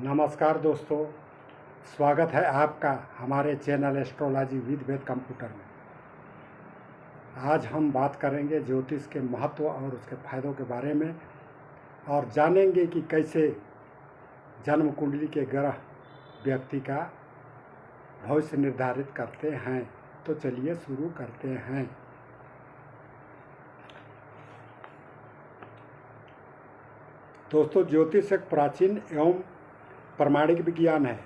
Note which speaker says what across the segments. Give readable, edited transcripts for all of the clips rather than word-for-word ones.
Speaker 1: नमस्कार दोस्तों, स्वागत है आपका हमारे channel astrology with Ved computer में। आज हम बात करेंगे ज्योतिष के महत्व और उसके फायदों के बारे में और जानेंगे कि कैसे जन्म कुंडली के ग्रह व्यक्ति का भविष्य निर्धारित करते हैं। तो चलिए शुरू करते हैं। दोस्तों, ज्योतिष एक प्राचीन एवं प्रमाणिक विज्ञान है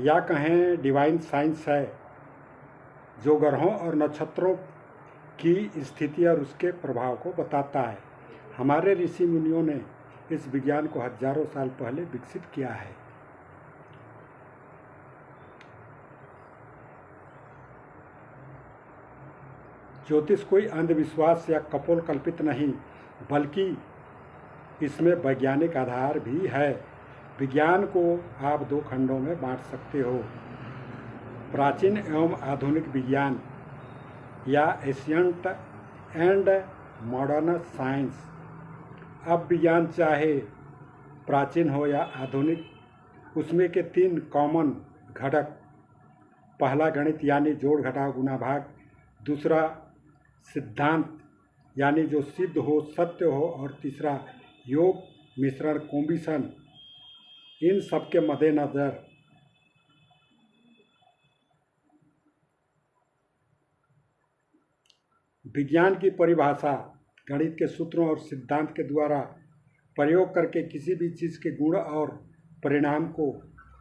Speaker 1: या कहें डिवाइन साइंस है, जो ग्रहों और नक्षत्रों की स्थिति और उसके प्रभाव को बताता है। हमारे ऋषि मुनियों ने इस विज्ञान को हजारों साल पहले विकसित किया है। ज्योतिष कोई अंधविश्वास या कपोलकल्पित नहीं, बल्कि इसमें वैज्ञानिक आधार भी है। विज्ञान को आप दो खंडों में बांट सकते हो, प्राचीन एवं आधुनिक विज्ञान या एशियंट एंड मॉडर्न साइंस। अब विज्ञान चाहे प्राचीन हो या आधुनिक, उसमें के तीन कॉमन घटक, पहला गणित यानी जोड़ घटाव गुणा भाग, दूसरा सिद्धांत यानी जो सिद्ध हो सत्य हो, और तीसरा योग मिश्रण कॉम्बिनेशन। इन सब के मद्देनज़र विज्ञान की परिभाषा गणित के सूत्रों और सिद्धांत के द्वारा प्रयोग करके किसी भी चीज़ के गुण और परिणाम को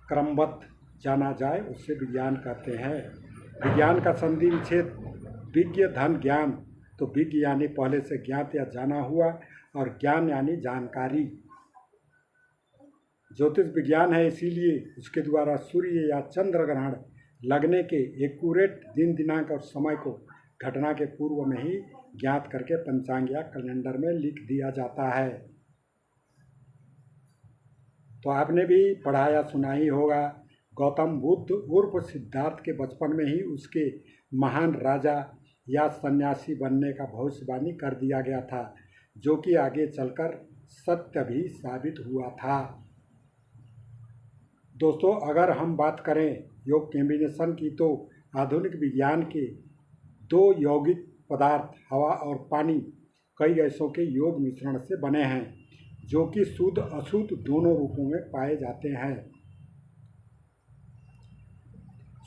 Speaker 1: क्रमबद्ध जाना जाए, उससे विज्ञान कहते हैं। विज्ञान का संधि विच्छेद विज्ञ धन ज्ञान। तो विज्ञ यानी पहले से ज्ञात या जाना हुआ, और ज्ञान यानी जानकारी। ज्योतिष विज्ञान है, इसीलिए उसके द्वारा सूर्य या चंद्र ग्रहण लगने के एक्यूरेट दिन दिनांक और समय को घटना के पूर्व में ही ज्ञात करके पंचांग या कैलेंडर में लिख दिया जाता है। तो आपने भी पढ़ा या सुना ही होगा, गौतम बुद्ध उर्फ सिद्धार्थ के बचपन में ही उसके महान राजा या सन्यासी बनने का भविष्यवाणी कर दिया गया था, जो कि आगे चलकर सत्य भी साबित हुआ था। दोस्तों, अगर हम बात करें योग कॉम्बिनेशन की, तो आधुनिक विज्ञान के दो यौगिक पदार्थ हवा और पानी कई गैसों के योग मिश्रण से बने हैं, जो कि शुद्ध अशुद्ध दोनों रूपों में पाए जाते हैं।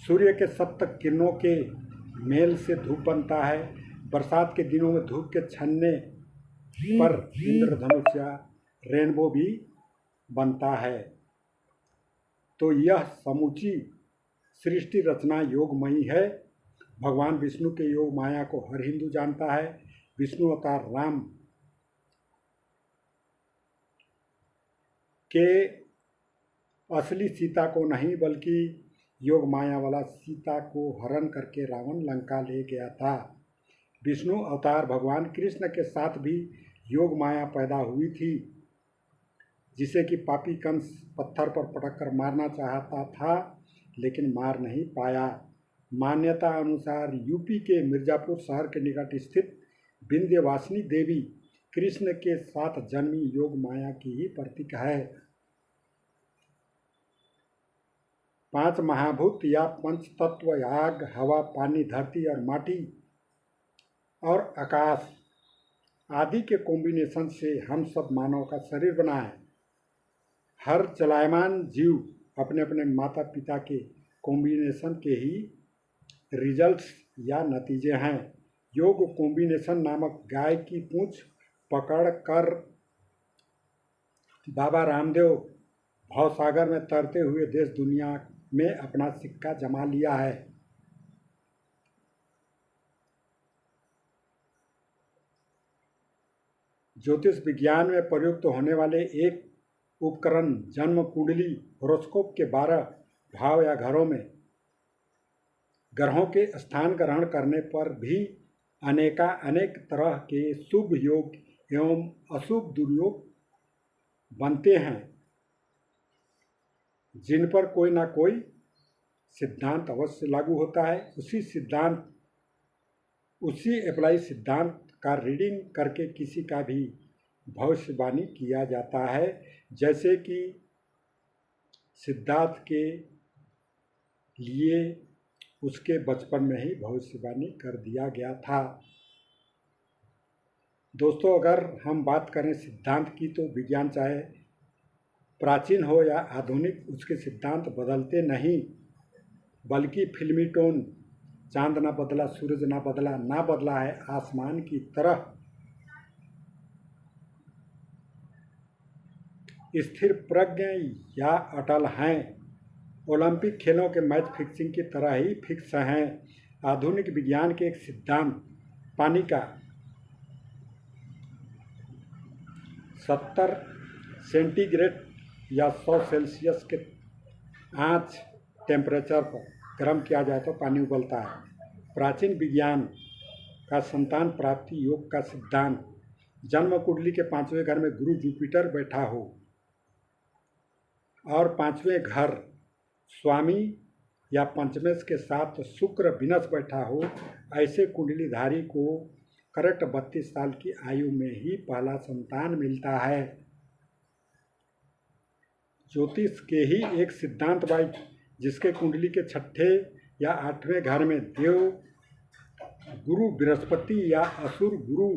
Speaker 1: सूर्य के सप्त किरणों के मेल से धूप बनता है। बरसात के दिनों में धूप के छनने पर इंद्रधनुष या रेनबो भी बनता है। तो यह समूची सृष्टि रचना योगमयी है। भगवान विष्णु के योग माया को हर हिंदू जानता है। विष्णु अवतार राम के असली सीता को नहीं, बल्कि योग माया वाला सीता को हरण करके रावण लंका ले गया था। विष्णु अवतार भगवान कृष्ण के साथ भी योग माया पैदा हुई थी, जिसे कि पापी कंस पत्थर पर पटक कर मारना चाहता था, लेकिन मार नहीं पाया। मान्यता अनुसार यूपी के मिर्जापुर शहर के निकट स्थित विंध्यवासिनी देवी कृष्ण के साथ जन्मी योग माया की ही प्रतीक है। 5 महाभूत या पंच तत्व आग, हवा, पानी, धरती और माटी और आकाश आदि के कॉम्बिनेशन से हम सब मानव का शरीर बना है। हर चलायमान जीव अपने अपने माता पिता के कॉम्बिनेशन के ही रिजल्ट्स या नतीजे हैं। योग कॉम्बिनेशन नामक गाय की पूंछ पकड़ कर बाबा रामदेव भवसागर में तैरते हुए देश दुनिया में अपना सिक्का जमा लिया है। ज्योतिष विज्ञान में प्रयुक्त होने वाले एक उपकरण जन्म कुंडली होरोस्कोप के 12 भाव या घरों में ग्रहों के स्थान ग्रहण करने पर भी अनेक तरह के शुभ योग एवं अशुभ दुर्योग बनते हैं, जिन पर कोई ना कोई सिद्धांत अवश्य लागू होता है। उसी अप्लाई सिद्धांत का रीडिंग करके किसी का भी भविष्यवाणी किया जाता है। जैसे कि सिद्धार्थ के लिए उसके बचपन में ही भविष्यवाणी कर दिया गया था। दोस्तों, अगर हम बात करें सिद्धांत की, तो विज्ञान चाहे प्राचीन हो या आधुनिक, उसके सिद्धांत बदलते नहीं, बल्कि फिल्मी टोन, चांद ना बदला, सूरज ना बदला है आसमान की तरह स्थिर प्रज्ञ या अटल हैं। ओलंपिक खेलों के मैच फिक्सिंग की तरह ही फिक्स हैं। आधुनिक विज्ञान के एक सिद्धांत पानी का 70 सेंटीग्रेड या 100 सेल्सियस के आँच टेम्परेचर पर गर्म किया जाए तो पानी उबलता है। प्राचीन विज्ञान का संतान प्राप्ति योग का सिद्धांत, जन्म कुंडली के 5वें घर में गुरु जुपिटर बैठा हो और 5वें घर स्वामी या पंचमेश के साथ शुक्र विनस बैठा हो, ऐसे कुंडलीधारी को करेक्ट 32 साल की आयु में ही पहला संतान मिलता है। ज्योतिष के ही एक सिद्धांत वाइज, जिसके कुंडली के 6ठे या 8वें घर में देव गुरु बृहस्पति या असुर गुरु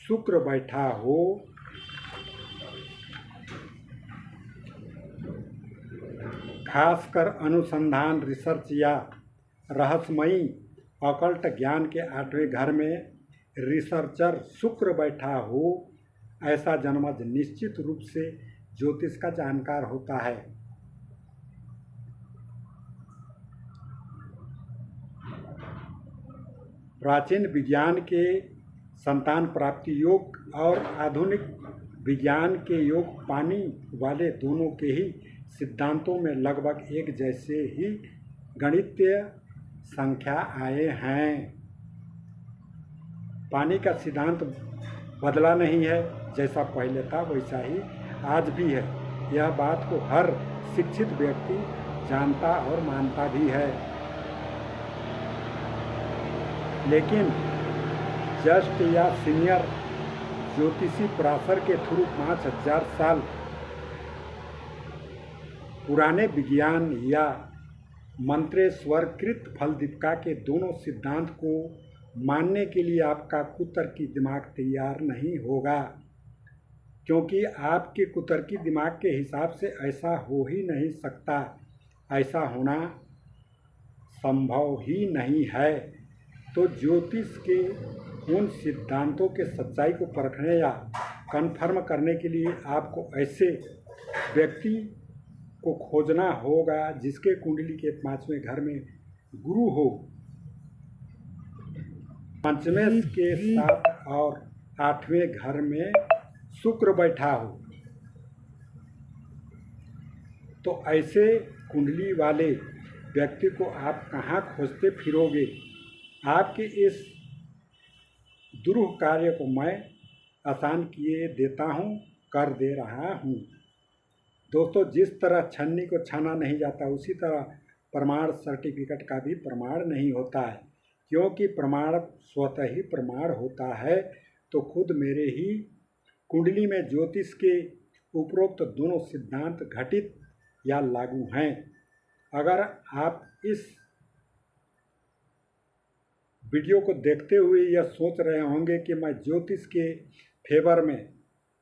Speaker 1: शुक्र बैठा हो, खासकर अनुसंधान, रिसर्च या रहस्यमयी अकल्ट ज्ञान के 8वें घर में रिसर्चर शुक्र बैठा हो, ऐसा जन्मज निश्चित रूप से ज्योतिष का जानकार होता है। प्राचीन विज्ञान के संतान प्राप्ति योग और आधुनिक विज्ञान के योग पानी वाले दोनों के ही सिद्धांतों में लगभग एक जैसे ही गणितीय संख्या आए हैं। पानी का सिद्धांत बदला नहीं है, जैसा पहले था वैसा ही आज भी है। यह बात को हर शिक्षित व्यक्ति जानता और मानता भी है। लेकिन जस्ट या सीनियर ज्योतिषी पराशर के थ्रू 5000 साल पुराने विज्ञान या मंत्रेश्वरकृत फलदीपिका के दोनों सिद्धांत को मानने के लिए आपका कुतर्की दिमाग तैयार नहीं होगा, क्योंकि आपके कुतर्की दिमाग के हिसाब से ऐसा हो ही नहीं सकता। ऐसा होना संभव ही नहीं है। तो ज्योतिष के उन सिद्धांतों के सच्चाई को परखने या कन्फर्म करने के लिए आपको ऐसे व्यक्ति को खोजना होगा जिसके कुंडली के 5वें घर में गुरु हो, पंचमेश के साथ और 8वें घर में शुक्र बैठा हो। तो ऐसे कुंडली वाले व्यक्ति को आप कहाँ खोजते फिरोगे? आपके इस दुरूह कार्य को मैं आसान किए देता हूँ, कर दे रहा हूँ। दोस्तों, जिस तरह छन्नी को छाना नहीं जाता, उसी तरह प्रमाण सर्टिफिकेट का भी प्रमाण नहीं होता है, क्योंकि प्रमाण स्वतः ही प्रमाण होता है। तो खुद मेरे ही कुंडली में ज्योतिष के उपरोक्त दोनों सिद्धांत घटित या लागू हैं। अगर आप इस वीडियो को देखते हुए यह सोच रहे होंगे कि मैं ज्योतिष के फेवर में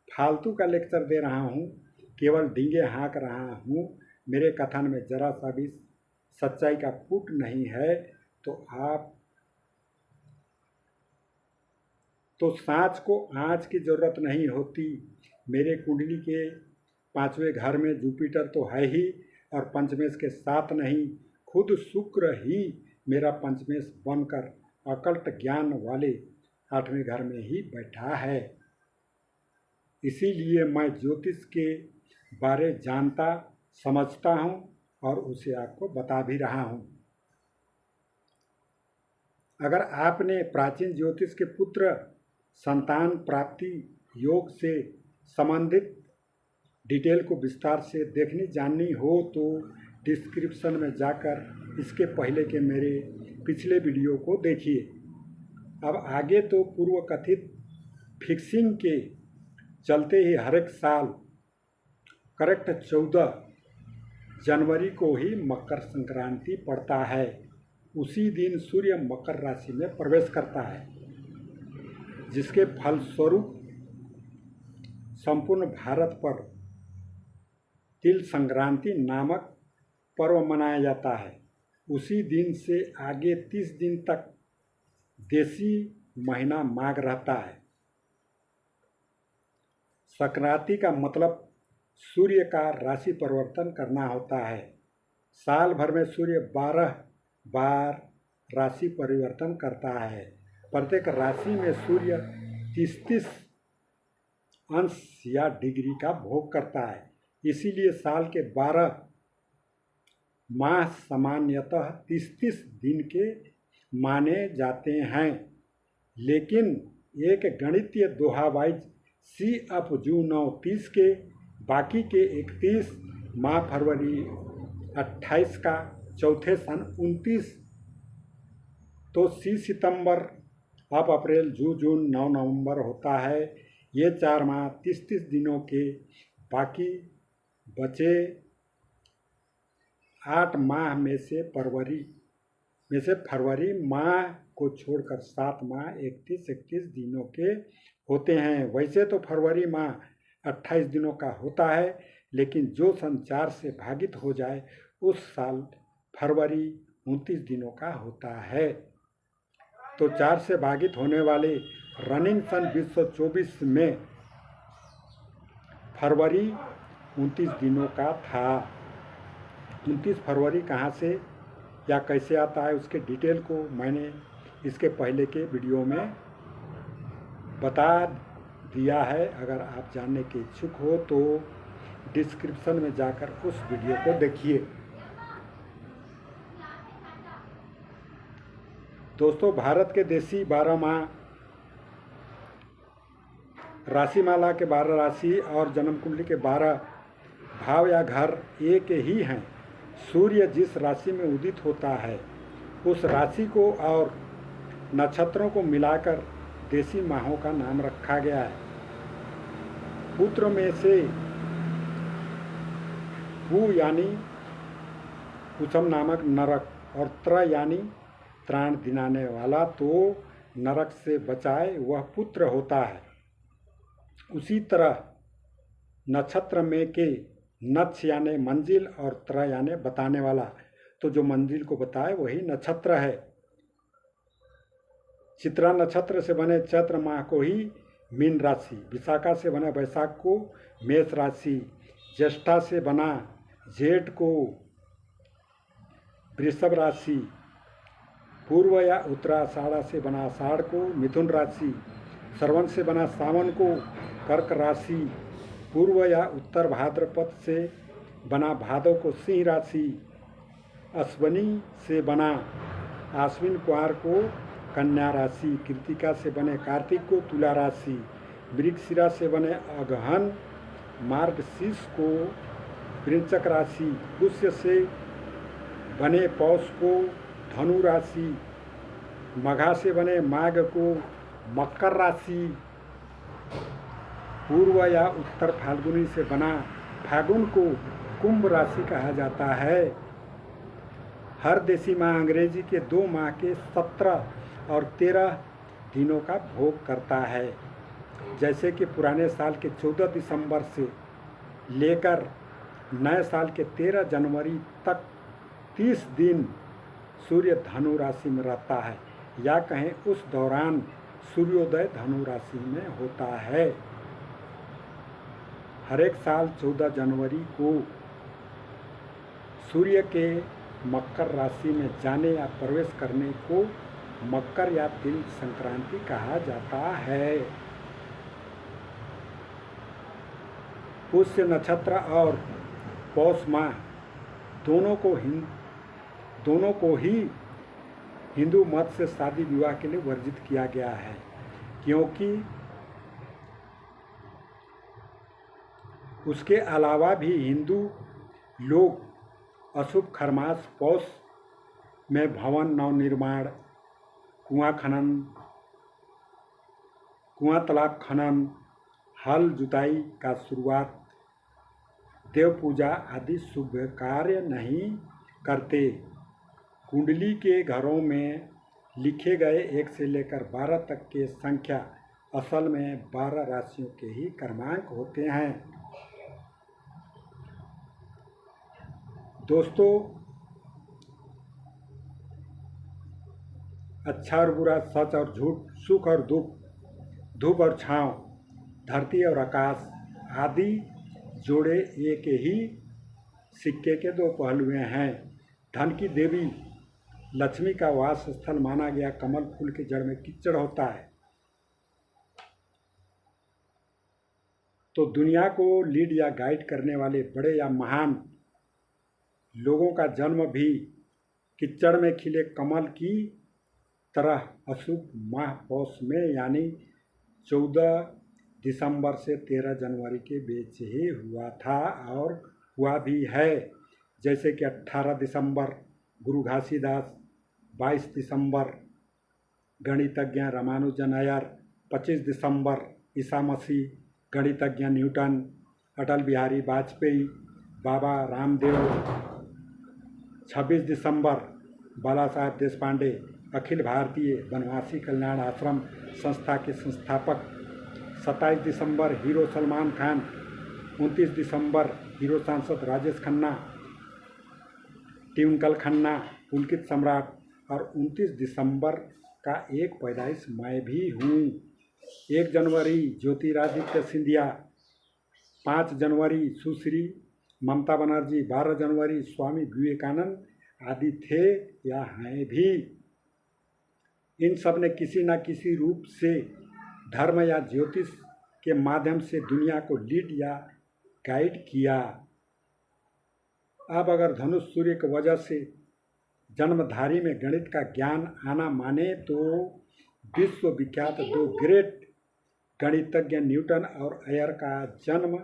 Speaker 1: फालतू का लेक्चर दे रहा हूँ, केवल डींगे हाँक रहा हूँ, मेरे कथन में जरा सा भी सच्चाई का फूट नहीं है, तो सांच को आँच की ज़रूरत नहीं होती। मेरे कुंडली के 5वें घर में जुपिटर तो है ही, और पंचमेश के साथ नहीं, खुद शुक्र ही मेरा पंचमेश बनकर अकल्ट ज्ञान वाले 8वें घर में ही बैठा है। इसीलिए मैं ज्योतिष के बारे जानता समझता हूँ और उसे आपको बता भी रहा हूँ। अगर आपने प्राचीन ज्योतिष के पुत्र संतान प्राप्ति योग से संबंधित डिटेल को विस्तार से देखनी जाननी हो तो डिस्क्रिप्शन में जाकर इसके पहले के मेरे पिछले वीडियो को देखिए। अब आगे तो पूर्व कथित फिक्सिंग के चलते ही हर एक साल करेक्ट 14 जनवरी को ही मकर संक्रांति पड़ता है। उसी दिन सूर्य मकर राशि में प्रवेश करता है, जिसके फलस्वरूप संपूर्ण भारत पर तिल संक्रांति नामक पर्व मनाया जाता है। उसी दिन से आगे 30 दिन तक देशी महीना माघ रहता है। संक्रांति का मतलब सूर्य का राशि परिवर्तन करना होता है। साल भर में सूर्य 12 बार राशि परिवर्तन करता है। प्रत्येक राशि में सूर्य 30 अंश या डिग्री का भोग करता है। इसीलिए साल के 12 माह सामान्यतः 30 दिन के माने जाते हैं, लेकिन एक गणितीय दोहावाइज सी अप जू 9 30 के, बाकी के 31 माह फरवरी 28 का, चौथे सन 29, तो सी सितंबर, अब अप्रैल, जून 9 नवंबर होता है। ये 4 माह 30 दिनों के, बाकी बचे 8 माह में से फरवरी माह को छोड़कर 7 माह 31 दिनों के होते हैं। वैसे तो फरवरी माह 28 दिनों का होता है, लेकिन जो सन 4 से भागित हो जाए उस साल फरवरी 29 दिनों का होता है। तो 4 से भागित होने वाले रनिंग सन 2024 में फरवरी 29 दिनों का था। 29 फरवरी कहाँ से या कैसे आता है, उसके डिटेल को मैंने इसके पहले के वीडियो में बता दिया है। अगर आप जानने के इच्छुक हो तो डिस्क्रिप्शन में जाकर उस वीडियो को देखिए। दोस्तों, भारत के देशी 12 माह, राशिमाला के 12 राशि और जन्म कुंडली के 12 भाव या घर एक ही हैं। सूर्य जिस राशि में उदित होता है उस राशि को और नक्षत्रों को मिलाकर देशी माहों का नाम रखा गया है। पुत्र में से पू यानी कुसम नामक नरक और त्र यानी त्राण दिलाने वाला, तो नरक से बचाए वह पुत्र होता है। उसी तरह नक्षत्र में के नक्ष यानी मंजिल और त्र यानी बताने वाला, तो जो मंजिल को बताए वही नक्षत्र है। चित्रा नक्षत्र से बने चैत्र माह को ही मीन राशि, विशाखा से बना वैशाख को मेष राशि, ज्येष्ठा से बना जेठ को वृषभ राशि, पूर्व या उत्तराषाढ़ा से बना आषाढ़ को मिथुन राशि, श्रवण से बना सावन को कर्क राशि, पूर्व या उत्तर भाद्रपद से बना भादव को सिंह राशि, अश्वनी से बना आश्विन कुमार को कन्या राशि, कृतिका से बने कार्तिक को तुला राशि, मृगशिरा से बने अगहन मार्गशीर्ष को वृश्चिक राशि, पुष्य से बने पौष को धनु राशि, मघा से बने माघ को मकर राशि, पूर्व या उत्तर फाल्गुनी से बना फागुन को कुंभ राशि कहा जाता है। हर देशी माह अंग्रेजी के 2 माह के 17 और 13 दिनों का भोग करता है। जैसे कि पुराने साल के 14 दिसंबर से लेकर नए साल के 13 जनवरी तक 30 दिन सूर्य धनु राशि में रहता है, या कहें उस दौरान सूर्योदय धनु राशि में होता है। हर एक साल 14 जनवरी को सूर्य के मकर राशि में जाने या प्रवेश करने को मकर या तिल संक्रांति कहा जाता है। पुष्य नक्षत्र और पौष माह दोनों को ही हिंदू मत से शादी विवाह के लिए वर्जित किया गया है, क्योंकि उसके अलावा भी हिंदू लोग अशुभ खरमास पौष में भवन नवनिर्माण, कुआं तालाब खनन, हल जुताई का शुरुआत, देव पूजा आदि शुभ कार्य नहीं करते। कुंडली के घरों में लिखे गए 1 से लेकर 12 तक के संख्या असल में 12 राशियों के ही क्रमांक होते हैं। दोस्तों, अच्छा और बुरा, सच और झूठ, सुख और दुख, धूप और छांव, धरती और आकाश आदि जोड़े एक ही सिक्के के 2 पहलू हैं। धन की देवी लक्ष्मी का वास स्थल माना गया कमल फूल की जड़ में कीचड़ होता है, तो दुनिया को लीड या गाइड करने वाले बड़े या महान लोगों का जन्म भी कीचड़ में खिले कमल की तरह अशुभ माह पौष में यानी 14 दिसंबर से 13 जनवरी के बीच ही हुआ था और हुआ भी है। जैसे कि 18 दिसंबर गुरु घासीदास, 22 दिसंबर गणितज्ञ रामानुजन अय्यर, 25 दिसंबर ईसा मसीह, गणितज्ञ न्यूटन, अटल बिहारी वाजपेयी, बाबा रामदेव, 26 दिसंबर बाला साहेब देशपांडे, अखिल भारतीय वनवासी कल्याण आश्रम संस्था के संस्थापक, 27 दिसंबर हीरो सलमान खान, 29 दिसंबर हीरो सांसद राजेश खन्ना, ट्विंकल खन्ना, पुलकित सम्राट, और 29 दिसंबर का एक पैदाइश मैं भी हूँ। 1 जनवरी ज्योतिरादित्य सिंधिया, 5 जनवरी सुश्री ममता बनर्जी, 12 जनवरी स्वामी विवेकानंद आदि थे या हैं भी। इन सब ने किसी न किसी रूप से धर्म या ज्योतिष के माध्यम से दुनिया को लीड या गाइड किया। अब अगर धनुष सूर्य की वजह से जन्मधारी में गणित का ज्ञान आना माने तो विश्व विख्यात 2 ग्रेट गणितज्ञ न्यूटन और अय्यर का जन्म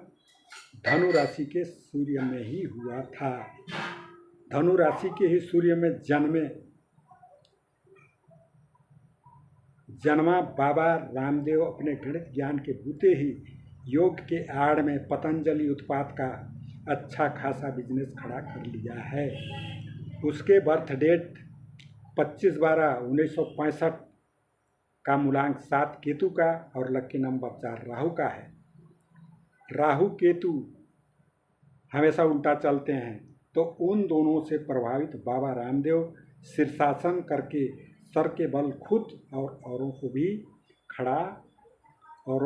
Speaker 1: धनु राशि के सूर्य में ही हुआ था। धनु राशि के ही सूर्य में जन्मा बाबा रामदेव अपने गणित ज्ञान के बूते ही योग के आड़ में पतंजलि उत्पाद का अच्छा खासा बिजनेस खड़ा कर लिया है। उसके बर्थ डेट 25/12/1965 का मूलांक 7 केतु का और लक्की नंबर 4 राहु का है। राहु केतु हमेशा उल्टा चलते हैं, तो उन दोनों से प्रभावित बाबा रामदेव शीर्षासन करके सर के बल खुद और औरों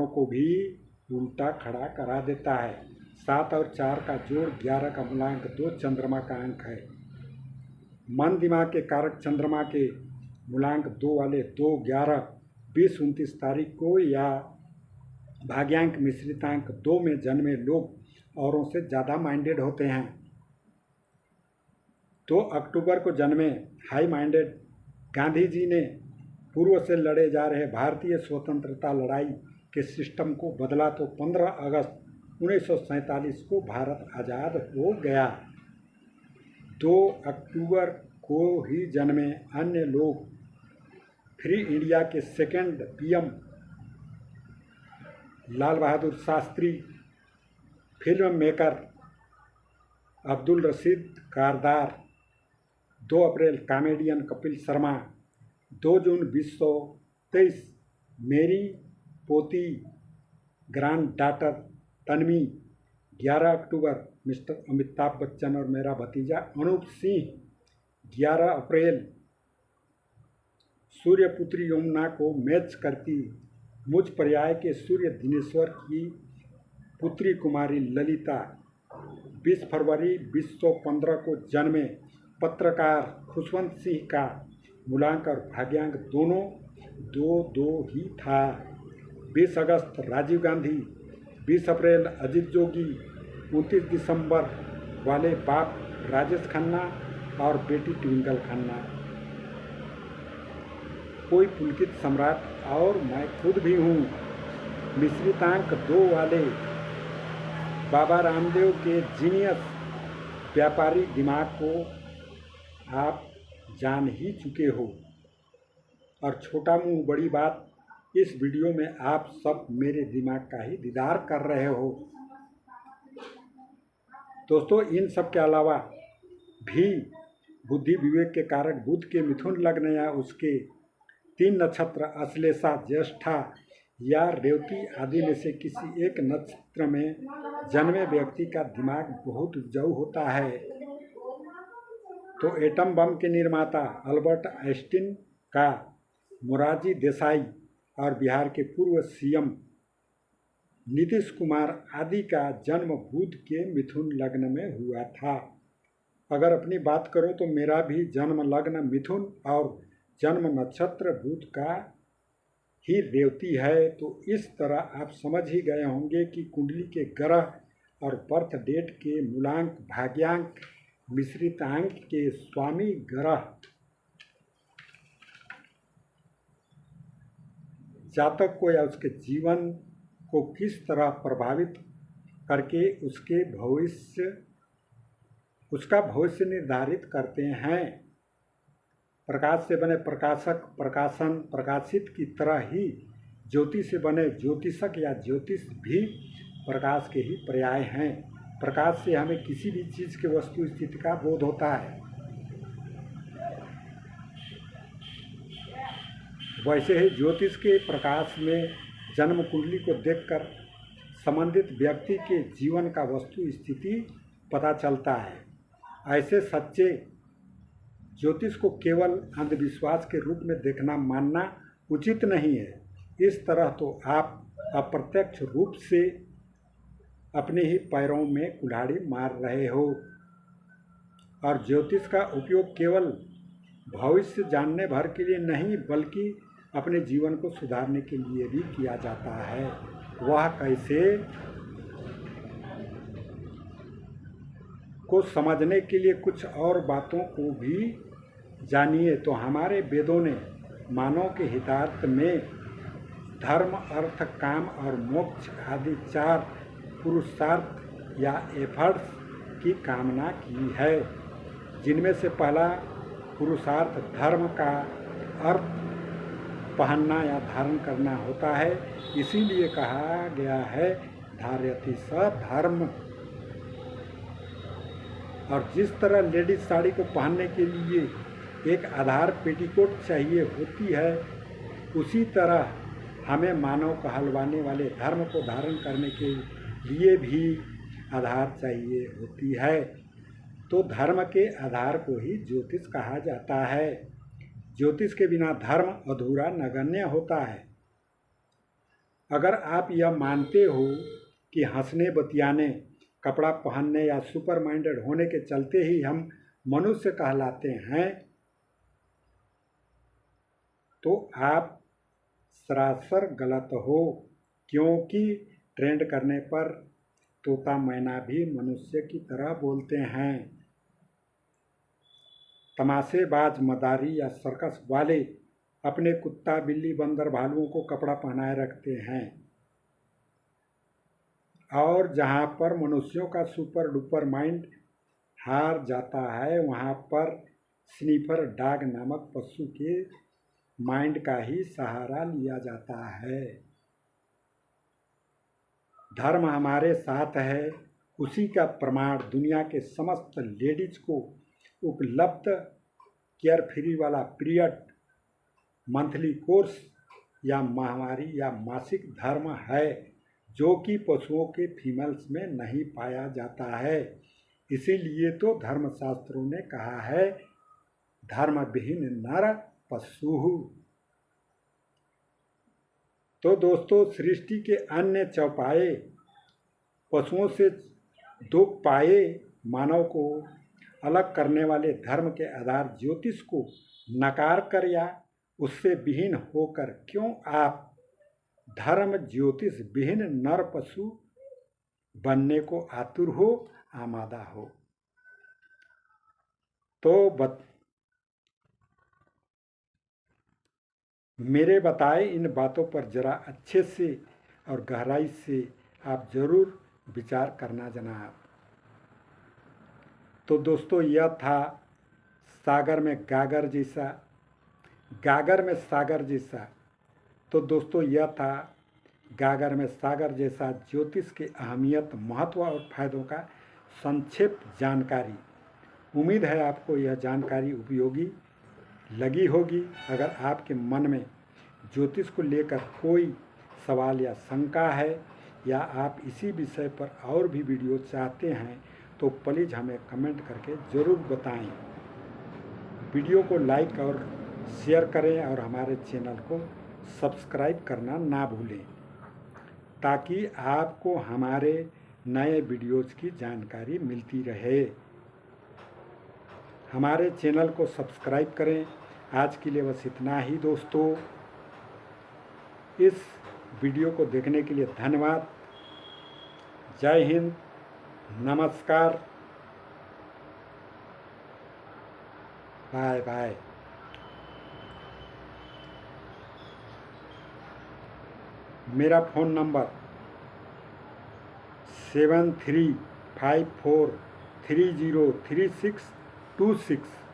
Speaker 1: को भी उल्टा खड़ा करा देता है। 7 और 4 का जोड़ 11 का मूलांक 2 चंद्रमा का अंक है। मन दिमाग के कारक चंद्रमा के मूलांक 2 वाले 2, 11, 20, 29 तारीख को या भाग्यांक मिश्रितांक 2 में जन्मे लोग औरों से ज़्यादा माइंडेड होते हैं। 2 अक्टूबर को जन्मे हाई माइंडेड गांधी जी ने पूर्व से लड़े जा रहे भारतीय स्वतंत्रता लड़ाई के सिस्टम को बदला तो 15 अगस्त 1947 को भारत आज़ाद हो गया। 2 अक्टूबर को ही जन्मे अन्य लोग फ्री इंडिया के second PM Lal Bahadur Shastri, film maker Abdul Rashid कारदार, 2 अप्रैल कॉमेडियन कपिल शर्मा, 2 जून 2023 मेरी पोती ग्रैंड डॉटर तन्वी, 11 अक्टूबर मिस्टर अमिताभ बच्चन और मेरा भतीजा अनूप सिंह, 11 अप्रैल सूर्यपुत्री यमुना को मैच करती मुझ पर्याय के सूर्य दिनेश्वर की पुत्री कुमारी ललिता, 20 फरवरी 2015 को जन्मे पत्रकार खुशवंत सिंह का मूलांक और भाग्यांक दोनों 2-2 ही था। 20 अगस्त राजीव गांधी, 20 अप्रैल अजीत जोगी, 29 दिसंबर वाले बाप राजेश खन्ना और बेटी ट्विंकल खन्ना, कोई पुलकित सम्राट और मैं खुद भी हूँ। मिश्रितांक 2 वाले बाबा रामदेव के जीनियस व्यापारी दिमाग को आप जान ही चुके हो। और छोटा मुंह बड़ी बात, इस वीडियो में आप सब मेरे दिमाग का ही दीदार कर रहे हो। दोस्तों इन सब के अलावा भी बुद्धि विवेक के कारक बुध के मिथुन लग्न या उसके 3 नक्षत्र अश्लेषा, ज्येष्ठा या रेवती आदि में से किसी एक नक्षत्र में जन्मे व्यक्ति का दिमाग बहुत उपजाऊ होता है। तो एटम बम के निर्माता अल्बर्ट आइंस्टीन का, मोरारजी देसाई और बिहार के पूर्व सीएम नीतीश कुमार आदि का जन्म बुध के मिथुन लग्न में हुआ था। अगर अपनी बात करूं तो मेरा भी जन्म लग्न मिथुन और जन्म नक्षत्र बुध का ही रेवती है। तो इस तरह आप समझ ही गए होंगे कि कुंडली के ग्रह और बर्थ डेट के मूलांक, भाग्यांक, मिश्रितांक के स्वामी ग्रह जातक को या उसके जीवन को किस तरह प्रभावित करके उसका भविष्य निर्धारित करते हैं। प्रकाश से बने प्रकाशक, प्रकाशन, प्रकाशित की तरह ही ज्योति से बने ज्योतिषक या ज्योतिष भी प्रकाश के ही पर्याय हैं। प्रकाश से हमें किसी भी चीज़ के वस्तु स्थिति का बोध होता है। वैसे ही ज्योतिष के प्रकाश में जन्म कुंडली को देखकर संबंधित व्यक्ति के जीवन का वस्तु स्थिति पता चलता है। ऐसे सच्चे ज्योतिष को केवल अंधविश्वास के रूप में देखना मानना उचित नहीं है। इस तरह तो आप अप्रत्यक्ष रूप से अपने ही पैरों में कुल्हाड़ी मार रहे हो। और ज्योतिष का उपयोग केवल भविष्य जानने भर के लिए नहीं बल्कि अपने जीवन को सुधारने के लिए भी किया जाता है। वह कैसे को समझने के लिए कुछ और बातों को भी जानिए। तो हमारे वेदों ने मानव के हितार्थ में धर्म, अर्थ, काम और मोक्ष आदि 4 पुरुषार्थ या एफर्ट्स की कामना की है, जिनमें से पहला पुरुषार्थ धर्म का अर्थ पहनना या धारण करना होता है। इसीलिए कहा गया है धार्यति स धर्म। और जिस तरह लेडीज साड़ी को पहनने के लिए एक आधार पेटीकोट चाहिए होती है, उसी तरह हमें मानव कहलवाने वाले धर्म को धारण करने के लिए भी आधार चाहिए होती है। तो धर्म के आधार को ही ज्योतिष कहा जाता है। ज्योतिष के बिना धर्म अधूरा, नगण्य होता है। अगर आप यह मानते हो कि हंसने, बतियाने, कपड़ा पहनने या सुपर माइंडेड होने के चलते ही हम मनुष्य कहलाते हैं, तो आप सरासर गलत हो। क्योंकि ट्रेंड करने पर तोता मैना भी मनुष्य की तरह बोलते हैं। तमाशेबाज, मदारी या सर्कस वाले अपने कुत्ता, बिल्ली, बंदर, भालुओं को कपड़ा पहनाए रखते हैं। और जहाँ पर मनुष्यों का सुपर डुपर माइंड हार जाता है, वहाँ पर स्नीफर डॉग नामक पशु के माइंड का ही सहारा लिया जाता है। धर्म हमारे साथ है, उसी का प्रमाण दुनिया के समस्त लेडीज को उपलब्ध केयर फ्री वाला पीरियड, मंथली कोर्स या माहवारी या मासिक धर्म है, जो कि पशुओं के फीमेल्स में नहीं पाया जाता है। इसीलिए तो धर्मशास्त्रों ने कहा है धर्म विहीन नर पशु। तो दोस्तों, सृष्टि के अन्य चौपाए पशुओं से 2 पाए मानव को अलग करने वाले धर्म के आधार ज्योतिष को नकार कर या उससे विहीन होकर क्यों आप धर्म ज्योतिष विहीन नर पशु बनने को आतुर हो, आमादा हो। तो मेरे बताए इन बातों पर जरा अच्छे से और गहराई से आप जरूर विचार करना जनाब। तो दोस्तों, यह था सागर में गागर जैसा, गागर में सागर जैसा। तो दोस्तों, यह था गागर में सागर जैसा ज्योतिष की अहमियत, महत्व और फायदों का संक्षिप्त जानकारी। उम्मीद है आपको यह जानकारी उपयोगी लगी होगी। अगर आपके मन में ज्योतिष को लेकर कोई सवाल या शंका है या आप इसी विषय पर और भी वीडियो चाहते हैं तो प्लीज़ हमें कमेंट करके ज़रूर बताएं। वीडियो को लाइक और शेयर करें और हमारे चैनल को सब्सक्राइब करना ना भूलें ताकि आपको हमारे नए वीडियोज़ की जानकारी मिलती रहे। हमारे चैनल को सब्सक्राइब करें। आज के लिए बस इतना ही दोस्तों। इस वीडियो को देखने के लिए धन्यवाद। जय हिंद, नमस्कार, बाय बाय। मेरा फ़ोन नंबर 7354303626।